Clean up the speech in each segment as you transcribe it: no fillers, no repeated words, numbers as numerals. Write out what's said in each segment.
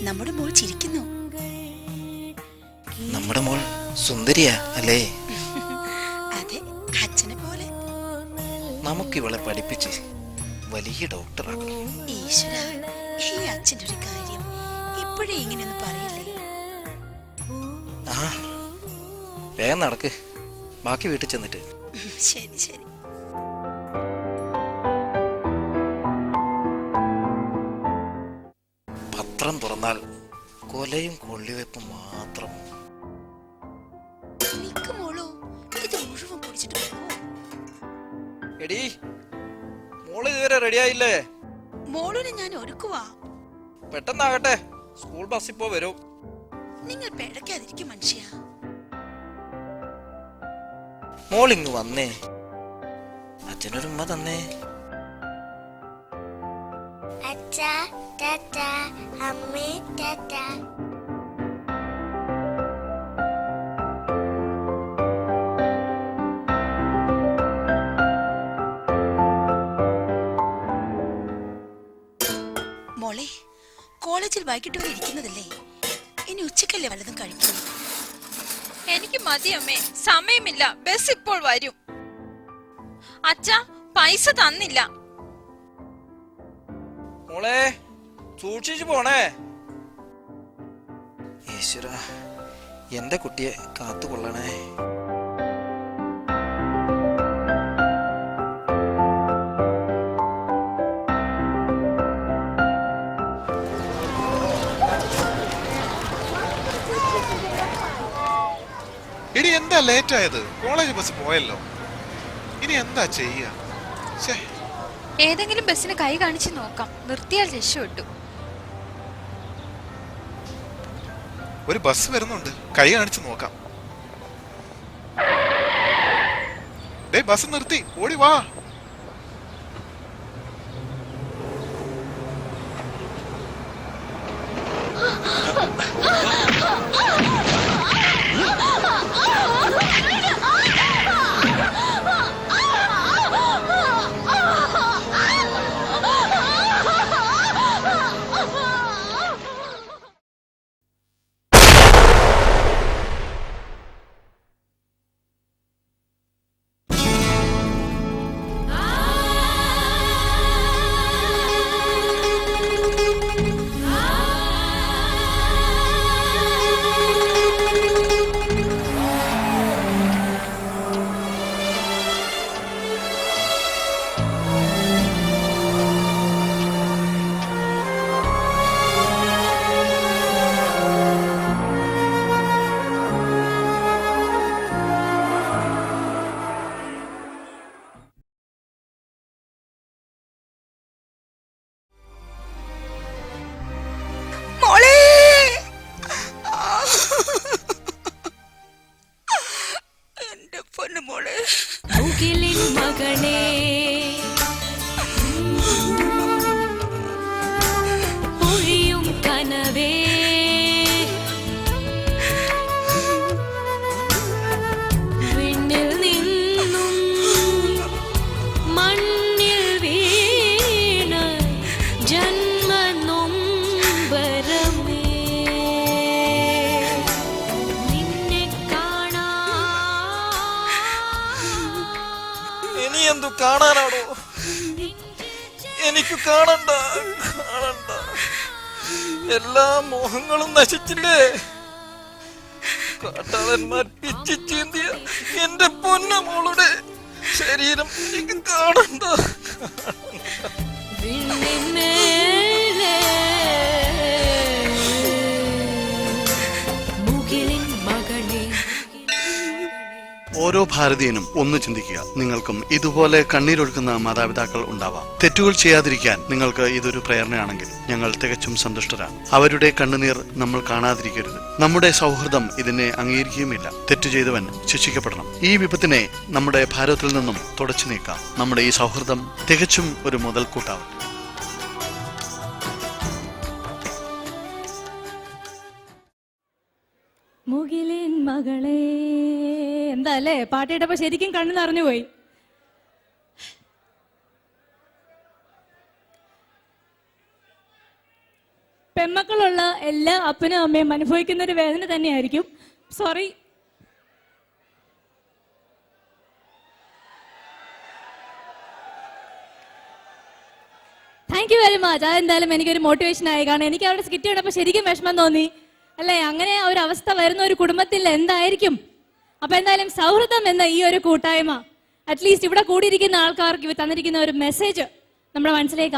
നമ്മുടെ മോൾ ചിരിക്കുന്നു. നമ്മുടെ മോൾ സുന്ദരിയാ അല്ലേ? അതെ, അച്ഛനെ പോലെ. നമുക്കിവളെ പഠിപ്പിച്ച് വലിയ ഡോക്ടറാക്കണം. ഈശ്വരാ, ഈ അച്ഛൻ്റെ ഒരു കാര്യം ഇപ്പോഴേ ഇങ്ങനെയൊന്നും പറയില്ലേ. ആ, വേഗം നടക്ക്, ബാക്കി വീട്ടിൽ ചെന്നിട്ട്. ശരി ശരി. പത്രം തുറന്നാൽ കൊലയും കൊള്ളിവെപ്പും മാത്രം. മോളോ, ഇത് മുഴുവൻ പൊടിച്ചിട്ട് പോകുമോ? എടീ, മോള് ഇതുവരെ റെഡിയായില്ലേ? മോളിനെ ഞാൻ ഒരുക്കുവാ. പെട്ടെന്നാകട്ടെ, സ്കൂൾ ബസ് ഇപ്പോ വരും. നിങ്ങൾ പിഴയ്ക്കാതിരിക്കും മനുഷ്യ. മോളിങ് വന്നേ, അച്ഛനൊരു ഉമ്മ തന്നേ. അച്ഛാ ടാറ്റാ, അമ്മേ ടാറ്റാ. മോളെ, കോളേജിൽ വൈകിട്ട് വരെ ഇരിക്കുന്നതല്ലേ, ഇനി ഉച്ചക്കല്ലേ വല്ലതും കഴിക്കും. എനിക്ക് മതി അമ്മേ, സമയമില്ല, ബസ് ഇപ്പോൾ വരും. അച്ഛാ, പൈസ തന്നില്ല. മോളെ, സൂക്ഷിച്ചു പോണേ. ഈശ്വര, എന്റെ കുട്ടിയെ കാത്തുകൊള്ളണേ. ഇനി എന്താ ലേറ്റ് ആയത്? കോളേജ് ബസ് പോയല്ലോ, ഇനി എന്താ ചെയ്യാ? ഏതെങ്കിലും ബസ്സിന് കൈ കാണിച്ച് നോക്കാം, നിർത്തിയാൽ രക്ഷപ്പെട്ടു. ഒരു ബസ് വരുന്നുണ്ട്, കൈ കാണിച്ച് നോക്കാം. ബസ് നിർത്തി, ഓടി വാ. എന്തു കാണാനാണോ? എനിക്ക് കാണണ്ട, കാണണ്ട. എല്ലാ മോഹങ്ങളും നശിച്ചില്ലേ? കാട്ടാളന്മാർ പിച്ചി ചീന്തിയ എന്റെ പൊന്നു മോളുടെ ശരീരം എനിക്ക് കാണണ്ട. ഓരോ ഭാരതീയനും ഒന്ന് ചിന്തിക്കുക, നിങ്ങൾക്കും ഇതുപോലെ കണ്ണീരൊഴുക്കുന്ന മാതാപിതാക്കൾ ഉണ്ടാവാം. തെറ്റുകൾ ചെയ്യാതിരിക്കാൻ നിങ്ങൾക്ക് ഇതൊരു പ്രേരണയാണെങ്കിൽ ഞങ്ങൾ തികച്ചും സന്തുഷ്ടരാണ്. അവരുടെ കണ്ണുനീർ നമ്മൾ കാണാതിരിക്കരുത്. നമ്മുടെ സൗഹൃദം ഇതിനെ അംഗീകരിക്കുകയുമില്ല. തെറ്റു ചെയ്തവൻ ശിക്ഷിക്കപ്പെടണം. ഈ വിപത്തിനെ നമ്മുടെ ഭാരതത്തിൽ നിന്നും തുടച്ചു നീക്കാം. നമ്മുടെ ഈ സൗഹൃദം തികച്ചും ഒരു മുതൽക്കൂട്ടാവും. മുകിലിൻ മകളെ, എന്താല്ലേ പാട്ടിട്ടപ്പോ ശരിക്കും കണ്ണു നിറഞ്ഞുപോയി. പെമ്മക്കളുള്ള എല്ലാ അപ്പനും അമ്മയും അനുഭവിക്കുന്ന ഒരു വേദന തന്നെയായിരിക്കും. Sorry. Thank you very much. അതെന്തായാലും എനിക്കൊരു മോട്ടിവേഷൻ ആയി. കാരണം എനിക്ക് അവരുടെ സ്കിറ്റ് കണ്ടപ്പോൾ ശരിക്കും വിഷമം തോന്നി. അല്ലേ, അങ്ങനെ ഒരു അവസ്ഥ വരുന്ന ഒരു കുടുംബത്തിൽ എന്തായിരിക്കും? അപ്പൊ എന്തായാലും സൗഹൃദം എന്ന ഈ ഒരു കൂട്ടായ്മ അറ്റ്ലീസ്റ്റ് ഇവിടെ കൂടിയിരിക്കുന്ന ആൾക്കാർക്ക് ഇവർ തന്നിരിക്കുന്ന ഒരു മെസ്സേജ് നമ്മുടെ മനസ്സിലേക്ക്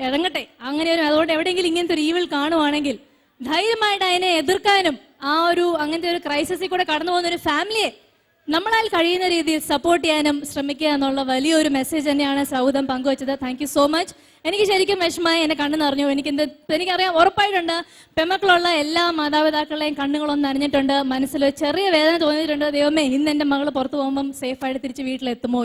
ഇറങ്ങട്ടെ. അങ്ങനെ ഒരു അതുകൊണ്ട് എവിടെയെങ്കിലും ഇങ്ങനത്തെ ഒരു ഈവിൾ കാണുവാണെങ്കിൽ ധൈര്യമായിട്ട് അതിനെ എതിർക്കാനും അങ്ങനത്തെ ഒരു ക്രൈസിസിൽ കൂടെ കടന്നു പോകുന്ന ഒരു ഫാമിലിയെ നമ്മളാൽ കഴിയുന്ന രീതിയിൽ സപ്പോർട്ട് ചെയ്യാനും ശ്രമിക്കുക എന്നുള്ള വലിയൊരു മെസ്സേജ് തന്നെയാണ് സൗഹൃദം പങ്കുവച്ചത്. Thank you so much. എനിക്ക് ശരിക്കും വിഷമമായി, എന്നെ കണ്ണു നിറഞ്ഞു. എനിക്കറിയാം, ഉറപ്പായിട്ടുണ്ട് പെമ്മക്കളുള്ള എല്ലാ മാതാപിതാക്കളുടെയും കണ്ണുകളൊന്നും നനഞ്ഞിട്ടുണ്ട്. മനസ്സിൽ ചെറിയ വേദന തോന്നിയിട്ടുണ്ട്. ദൈവമേ, ഇന്ന് എൻ്റെ മകൾ പുറത്തു പോകുമ്പം സേഫായിട്ട് തിരിച്ച് വീട്ടിലെത്തുമോ